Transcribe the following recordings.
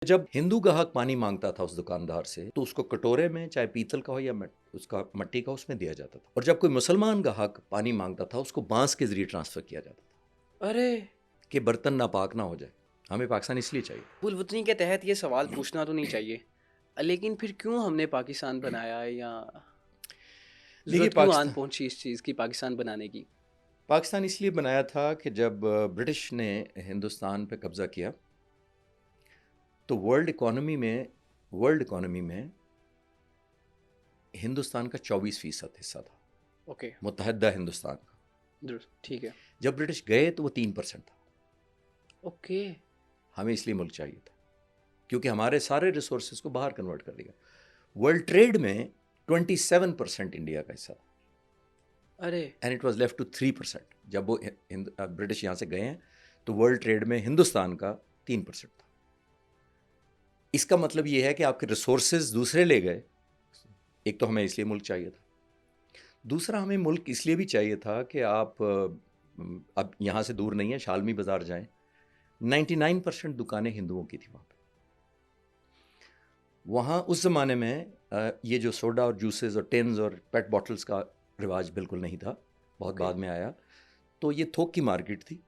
جب ہندو گاہک پانی مانگتا تھا اس دکاندار سے تو اس کو کٹورے میں چاہے پیتل کا ہو یا اس کا مٹی کا اس میں دیا جاتا تھا، اور جب کوئی مسلمان گاہک پانی مانگتا تھا اس کو بانس کے ذریعے ٹرانسفر کیا جاتا تھا ارے کہ برتن ناپاک نہ ہو جائے۔ ہمیں پاکستان اس لیے چاہیے۔ الوطنی کے تحت یہ سوال پوچھنا تو نہیں چاہیے، لیکن پھر کیوں ہم نے پاکستان بنایا ہے، یا دیکھیے ضرورت کیوں آن پہنچی اس چیز کی پاکستان بنانے کی؟ پاکستان اس لیے بنایا تھا کہ جب برٹش نے ہندوستان پہ قبضہ کیا تو ورلڈ اکانومی میں ہندوستان کا 24% حصہ تھا، اوکے، متحدہ ہندوستان کا۔ درست، ٹھیک ہے، جب برٹش گئے تو وہ 3% تھا۔ اوکے، ہمیں اس لیے ملک چاہیے تھا کیونکہ ہمارے سارے ریسورسز کو باہر کنورٹ کر دیا۔ ورلڈ ٹریڈ میں 27% انڈیا کا حصہ تھا، ارے and it was left to 3%۔ جب وہ برٹش یہاں سے گئے ہیں تو ورلڈ ٹریڈ میں ہندوستان کا 3% تھا۔ اس کا مطلب یہ ہے کہ آپ کے ریسورسز دوسرے لے گئے۔ ایک تو ہمیں اس لیے ملک چاہیے تھا، دوسرا ہمیں ملک اس لیے بھی چاہیے تھا کہ آپ اب یہاں سے دور نہیں ہیں، شالمی بازار جائیں، 99% دکانیں ہندوؤں کی تھیں وہاں پہ۔ وہاں اس زمانے میں یہ جو سوڈا اور جوسز اور ٹینز اور پیٹ باٹلز کا رواج بالکل نہیں تھا، بہت بعد میں آیا۔ تو یہ تھوک کی مارکیٹ تھی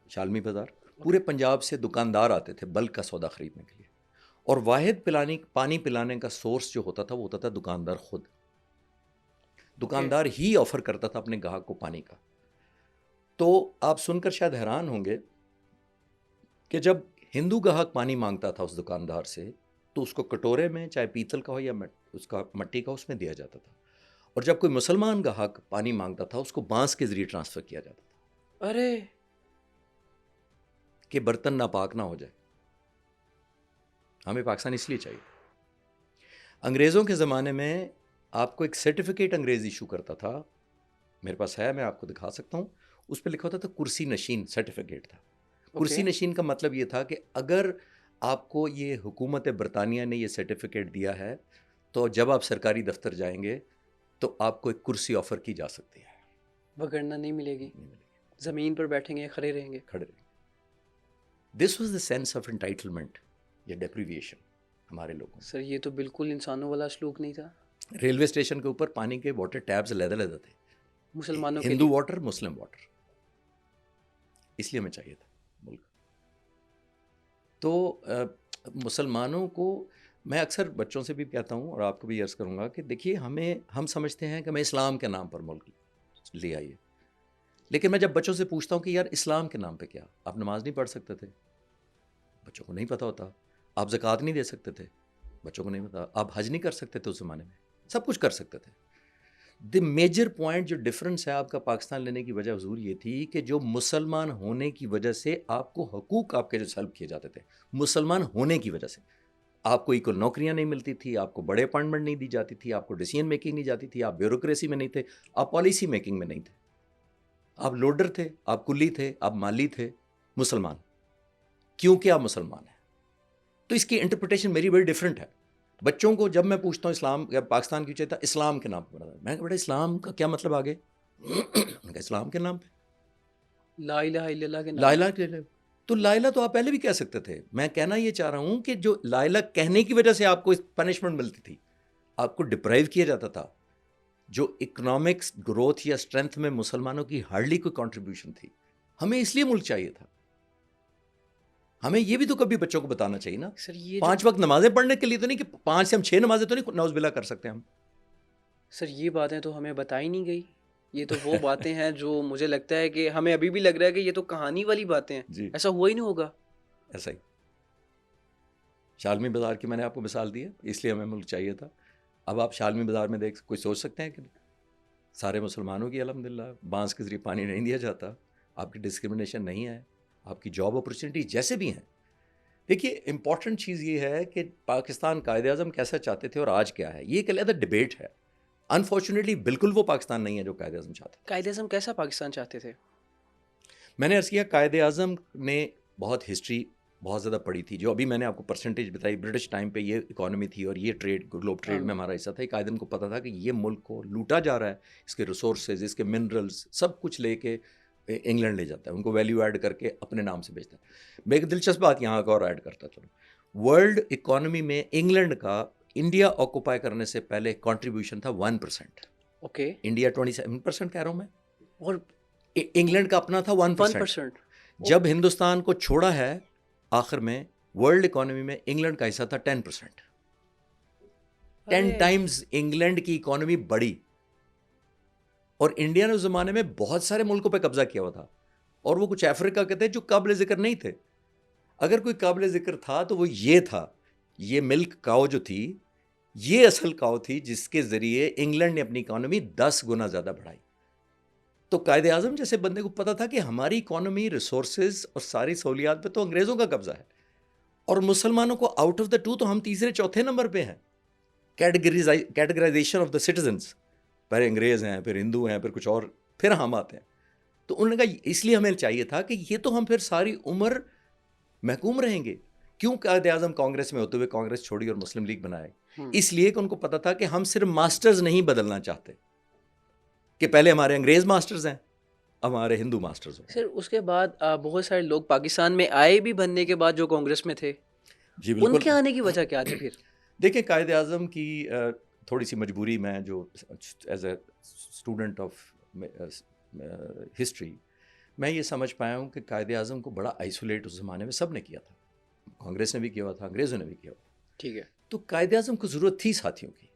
شالمی بازار۔ پورے پنجاب سے دکاندار آتے تھے بلک کا سودا خریدنے کے لیے، اور واحد پانی پلانے کا سورس جو ہوتا تھا وہ ہوتا تھا دکاندار خود۔ دکاندار ہی آفر کرتا تھا اپنے گاہک کو پانی کا۔ تو آپ سن کر شاید حیران ہوں گے کہ جب ہندو گاہک پانی مانگتا تھا اس دکاندار سے تو اس کو کٹورے میں چاہے پیتل کا ہو یا اس کا مٹی کا اس میں دیا جاتا تھا، اور جب کوئی مسلمان گاہک پانی مانگتا تھا اس کو بانس کے ذریعے ٹرانسفر کیا جاتا تھا ارے کہ برتن ناپاک نہ ہو جائے۔ ہمیں پاکستان اس لیے چاہیے۔ انگریزوں کے زمانے میں آپ کو ایک سرٹیفکیٹ انگریز ایشو کرتا تھا، میرے پاس ہے، میں آپ کو دکھا سکتا ہوں۔ اس پہ لکھا ہوتا تھا کرسی نشین سرٹیفکیٹ تھا۔ کرسی نشین کا مطلب یہ تھا کہ اگر آپ کو یہ حکومت برطانیہ نے یہ سرٹیفکیٹ دیا ہے تو جب آپ سرکاری دفتر جائیں گے تو آپ کو ایک کرسی آفر کی جا سکتی ہے، وگرنہ نہیں ملے گی، زمین پر بیٹھیں گے، کھڑے رہیں گے، کھڑے رہیں گے۔ This was the sense of entitlement یا ڈیپریویشن ہمارے لوگوں سر یہ تو بالکل انسانوں والا سلوک نہیں تھا۔ ریلوے اسٹیشن کے اوپر پانی کے واٹر ٹیبز علیحدہ علیحدہ تھے، مسلمانوں کے ہندو لیے واٹر، مسلم واٹر۔ اس لیے ہمیں چاہیے تھا ملک۔ تو مسلمانوں کو میں اکثر بچوں سے بھی کہتا ہوں اور آپ کو بھی عرض کروں گا کہ دیکھیے، ہم سمجھتے ہیں کہ ہمیں اسلام کے نام پر ملک لے آئیے، لیکن میں جب بچوں سے پوچھتا ہوں کہ یار اسلام کے نام پہ کیا؟ آپ نماز نہیں پڑھ سکتے تھے؟ بچوں کو نہیں پتہ ہوتا۔ آپ زکوٰۃ نہیں دے سکتے تھے؟ بچوں کو نہیں پتہ۔ آپ حج نہیں کر سکتے تھے اس زمانے میں؟ سب کچھ کر سکتے تھے۔ دی میجر پوائنٹ جو ڈفرنس ہے آپ کا پاکستان لینے کی وجہ حضور یہ تھی کہ جو مسلمان ہونے کی وجہ سے آپ کو حقوق آپ کے جو سلب کیے جاتے تھے، مسلمان ہونے کی وجہ سے آپ کو ایکول نوکریاں نہیں ملتی تھی، آپ کو بڑے اپائنٹمنٹ نہیں دی جاتی تھی، آپ کو ڈیسیژن میکنگ نہیں جاتی تھی، آپ بیوروکریسی میں نہیں تھے، آپ پالیسی میکنگ میں نہیں تھے، آپ لوڈر تھے، آپ کلی تھے، آپ مالی تھے، مسلمان، کیونکہ آپ مسلمان ہیں۔ تو اس کی انٹرپریٹیشن میری بڑی ڈفرینٹ ہے۔ بچوں کو جب میں پوچھتا ہوں اسلام یا پاکستان کی چاہتا اسلام کے نام پہ بنا، میں کہا بیٹا اسلام کا کیا مطلب آگے؟ میں کہا اسلام کے نام پہ، لا الہ الا اللہ کے لا نام الہ کے لیے۔ تو لا الہ تو آپ پہلے بھی کہہ سکتے تھے۔ میں کہنا یہ چاہ رہا ہوں کہ جو لا الہ کہنے کی وجہ سے آپ کو پنشمنٹ ملتی تھی، آپ کو ڈپرائیو کیا جاتا تھا، جو اکنامکس گروتھ یا اسٹرینتھ میں مسلمانوں کی ہارڈلی کوئی کنٹریبیوشن تھی۔ ہمیں اس لیے ملک چاہیے تھا۔ ہمیں یہ بھی تو کبھی بچوں کو بتانا چاہیے نا، سر یہ 5 وقت نمازیں پڑھنے کے لیے تو نہیں کہ 5 سے ہم 6 نمازیں تو نہیں نعوذ باللہ کر سکتے ہم۔ سر یہ باتیں تو ہمیں بتائی نہیں گئی۔ یہ تو وہ باتیں ہیں جو مجھے لگتا ہے کہ ہمیں ابھی بھی لگ رہا ہے کہ یہ تو کہانی والی باتیں ہیں، جی ایسا ہوا ہی نہیں ہوگا۔ ایسا ہی شالمی بازار کی میں نے آپ کو مثال دی ہے، اس لیے ہمیں ملک چاہیے تھا۔ اب آپ شالمی بازار میں دیکھ کوئی سوچ سکتے ہیں کہ سارے مسلمانوں کی الحمدللہ بانس کے ذریعے پانی نہیں دیا جاتا، آپ کی ڈسکرمنیشن نہیں ہے، آپ کی جاب اپرچونیٹی جیسے بھی ہیں۔ دیکھیے امپورٹنٹ چیز یہ ہے کہ پاکستان قائد اعظم کیسا چاہتے تھے اور آج کیا ہے، یہ ایک علیحدہ ڈبیٹ ہے۔ انفارچونیٹلی بالکل وہ پاکستان نہیں ہے جو قائد اعظم چاہتے تھے۔ قائد اعظم کیسا پاکستان چاہتے تھے؟ میں نے عرض کیا قائد اعظم نے بہت ہسٹری بہت زیادہ پڑھی تھی، جو ابھی میں نے آپ کو پرسنٹیج بتائی، برٹش ٹائم پہ یہ اکانومی تھی اور یہ ٹریڈ گلوب ٹریڈ میں ہمارا حصہ تھا۔ قائد اعظم کو پتہ تھا کہ یہ ملک کو لوٹا جا رہا ہے، اس کے ریسورسز، اس کے منرلز، سب کچھ لے کے انگلینڈ لے جاتا ہے، ان کو ویلیو ایڈ کر کے اپنے نام سے بیچتا ہے. میں ایک دلچسپ بات یہاں کا اور ایڈ کرتا چلوں، ورلڈ اکانومی میں انگلینڈ کا انڈیا آکوپائی کرنے سے پہلے کنٹریبیوشن تھا 1%. اوکے. انڈیا 27% کہہ رہا ہوں میں، اور انگلینڈ کا اپنا تھا 1%. 1%. جب ہندوستان کو چھوڑا ہے آخر میں، ورلڈ اکانومی میں انگلینڈ کا حصہ تھا 10%. 10 ٹائمز انگلینڈ کی اکانومی بڑی. اور انڈیا نے اس زمانے میں بہت سارے ملکوں پہ قبضہ کیا ہوا تھا، اور وہ کچھ افریقہ کے تھے جو قابل ذکر نہیں تھے. اگر کوئی قابل ذکر تھا تو وہ یہ تھا، یہ ملک کاؤ جو تھی، یہ اصل کاؤ تھی جس کے ذریعے انگلینڈ نے اپنی اکانومی 10 گنا زیادہ بڑھائی. تو قائد اعظم جیسے بندے کو پتا تھا کہ ہماری اکانومی، ریسورسز اور ساری سہولیات پہ تو انگریزوں کا قبضہ ہے، اور مسلمانوں کو آؤٹ آف دا ٹو تو ہم تیسرے چوتھے نمبر پہ ہیں. کیٹیگرائزیشن آف دا سٹیزنس، پہلے انگریز ہیں، پھر ہندو ہیں، پھر کچھ اور، پھر ہم آتے ہیں. تو انہوں نے کہا اس لیے ہمیں چاہیے تھا کہ یہ تو ہم پھر ساری عمر محکوم رہیں گے. کیوں قائد اعظم کانگریس میں ہوتے ہوئے کانگریس چھوڑی اور مسلم لیگ بنائے؟ اس لیے کہ ان کو پتا تھا کہ ہم صرف ماسٹرز نہیں بدلنا چاہتے، کہ پہلے ہمارے انگریز ماسٹرز ہیں، اب ہمارے ہندو ماسٹرز ہیں. سر اس کے بعد بہت سارے لوگ پاکستان میں آئے بھی بننے کے بعد جو کانگریس میں تھے، جی ان بالکل. کے آنے کی وجہ کیا تھی پھر؟ دیکھیں قائد اعظم کی تھوڑی سی مجبوری، میں جو as a student of history میں یہ سمجھ پایا ہوں کہ قائد اعظم کو بڑا آئسولیٹ اس زمانے میں سب نے کیا تھا. کانگریس نے بھی کیا ہوا تھا، انگریزوں نے بھی کیا ہوا تھا. ٹھیک ہے. تو قائد اعظم کو ضرورت تھی ساتھیوں کی،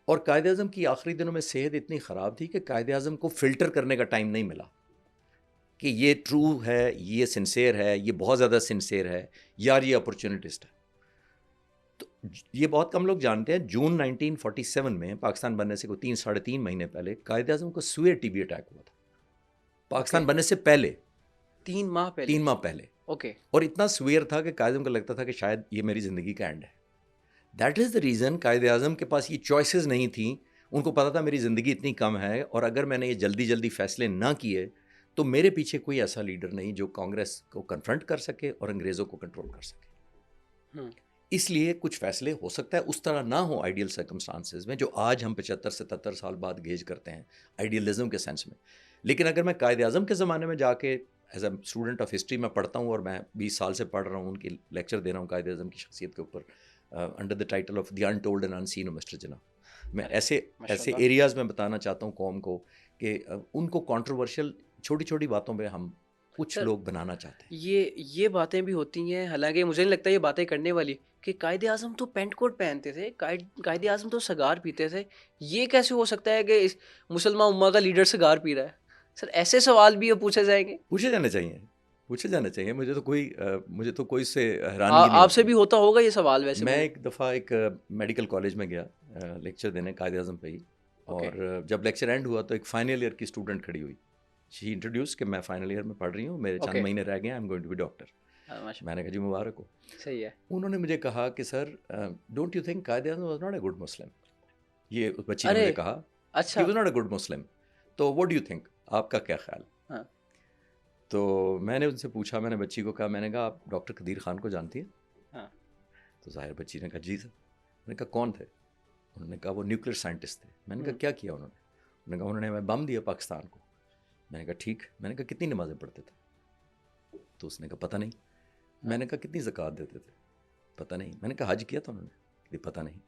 اور قائد اعظم کی آخری دنوں میں صحت اتنی خراب تھی کہ قائد اعظم کو فلٹر کرنے کا ٹائم نہیں ملا کہ یہ ٹرو ہے، یہ سنسیئر ہے، یہ بہت زیادہ سنسیئر ہے، یار یہ اپرچونٹسٹ ہے. تو یہ بہت کم لوگ جانتے ہیں، جون 1947 میں پاکستان بننے سے کوئی 3-3.5 مہینے پہلے قائد اعظم کو سوئر ٹی بی اٹیک ہوا تھا. پاکستان بننے سے پہلے 3 ماہ پہلے. 3 ماہ پہلے. اوکے. اور اتنا سوئر تھا کہ قائد اعظم کو لگتا تھا کہ شاید یہ میری زندگی کا اینڈ ہے. That is the reason Quaid Azam کے پاس یہ چوائسیز نہیں تھیں. ان کو پتا تھا میری زندگی اتنی کم ہے، اور اگر میں نے یہ جلدی فیصلے نہ کیے تو میرے پیچھے کوئی ایسا لیڈر نہیں جو کانگریس کو کنفرنٹ کر سکے اور انگریزوں کو کنٹرول کر سکے. اس لیے کچھ فیصلے ہو سکتا ہے اس طرح نہ ہو آئیڈیل سرکمسٹانسز میں، جو آج ہم 75-77 سال بعد گیج کرتے ہیں آئیڈیلزم کے سینس میں. لیکن اگر میں قائد اعظم کے زمانے میں جا کے as a student of history میں پڑھتا ہوں، اور میں 20 سال سے پڑھ رہا ہوں، ان کی لیکچر دے رہا ہوں قائد اعظم کی شخصیت کے اوپر under the title of the untold and unseen of mister Jinnah. میں ایسے ایریاز میں بتانا چاہتا ہوں قوم کو کہ ان کو کانٹروورشل چھوٹی چھوٹی باتوں پہ ہم کچھ لوگ بنانا چاہتے ہیں. یہ باتیں بھی ہوتی ہیں، حالانکہ مجھے نہیں لگتا یہ باتیں کرنے والی، کہ قائد اعظم تو پینٹ کوٹ پہنتے تھے، قائد اعظم تو سگار پیتے تھے، یہ کیسے ہو سکتا ہے کہ اس مسلمان امہ کا لیڈر سگار پی رہا ہے؟ سر ایسے سوال بھی پوچھے جائیں گے؟ پوچھے جانا چاہیے. مجھے تو کوئی سے حیرانی نہیں. آپ سے بھی ہوتا ہوگا یہ سوال ویسے؟ میں ایک دفعہ ایک میڈیکل کالج میں گیا لیکچر دینے قائد اعظم پہ ہی، اور جب لیکچر اینڈ ہوا تو ایک فائنل ایئر کی اسٹوڈنٹ کھڑی ہوئی. شی انٹروڈیوس کہ میں فائنل ایئر میں پڑھ رہی ہوں، میرے چند مہینے رہ گئے ہیں، I am going to be doctor. میں نے کہا جی مبارک ہو. صحیح ہے. انہوں نے مجھے کہا کہ سر don't you think Quaid Azam was not a good Muslim. یہ اس بچی نے مجھے کہا اچھا ہی was not a good Muslim, تو واٹ ڈو یو تھنک، آپ کا کیا خیال؟ تو میں نے ان سے پوچھا، میں نے بچی کو کہا، میں نے کہا آپ ڈاکٹر قدیر خان کو جانتی ہیں؟ تو ظاہر بچی نے کہا جی سر. میں نے کہا کون تھے؟ انہوں نے کہا وہ نیوکلیئر سائنٹسٹ تھے. میں نے کہا کیا کیا انہوں نے کہا انہوں نے ہمیں بم دیا پاکستان کو. میں نے کہا ٹھیک. میں نے کہا کتنی نمازیں پڑھتے تھے؟ تو اس نے کہا پتہ نہیں. میں نے کہا کتنی زکوٰۃ دیتے تھے؟ پتہ نہیں. میں نے کہا حج کیا تھا انہوں نے؟ پتہ نہیں.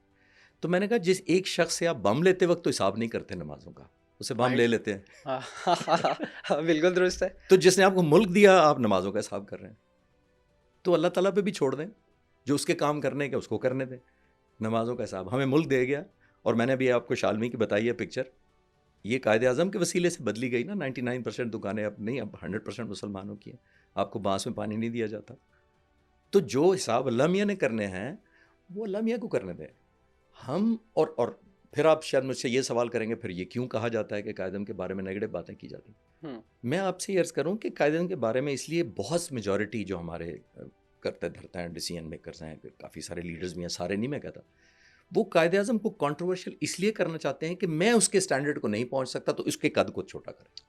تو میں نے کہا جس ایک شخص سے آپ بم لیتے وقت تو حساب نہیں کرتے نمازوں کا، اسے بم لے لیتے ہیں. بالکل درست ہے. تو جس نے آپ کو ملک دیا آپ نمازوں کا حساب کر رہے ہیں. تو اللہ تعالیٰ پہ بھی چھوڑ دیں، جو اس کے کام کرنے کے اس کو کرنے دیں. نمازوں کا حساب ہمیں ملک دے گیا. اور میں نے ابھی آپ کو شالمی کی بتائی ہے پکچر، یہ قائد اعظم کے وسیلے سے بدلی گئی نا. 99% دکانیں اب نہیں، اب 100% مسلمانوں کی ہیں. آپ کو بانس میں پانی نہیں دیا جاتا. تو جو حساب اللہ میاں نے کرنے ہیں وہ اللہ میاں کو کرنے دیں. ہم اور پھر آپ شاید مجھ سے یہ سوال کریں گے پھر یہ کیوں کہا جاتا ہے کہ قائد اعظم کے بارے میں نیگیٹو باتیں کی جاتی ہیں. میں آپ سے یہ عرض کروں کہ قائد اعظم کے بارے میں اس لیے بہت میجورٹی جو ہمارے کرتے دھرتے ہیں، ڈیسیژن میکرز ہیں، کافی سارے لیڈرز بھی ہیں، سارے نہیں میں کہتا، وہ قائد اعظم کو کنٹروورشل اس لیے کرنا چاہتے ہیں کہ میں اس کے اسٹینڈرڈ کو نہیں پہنچ سکتا تو اس کے قد کو چھوٹا کریں.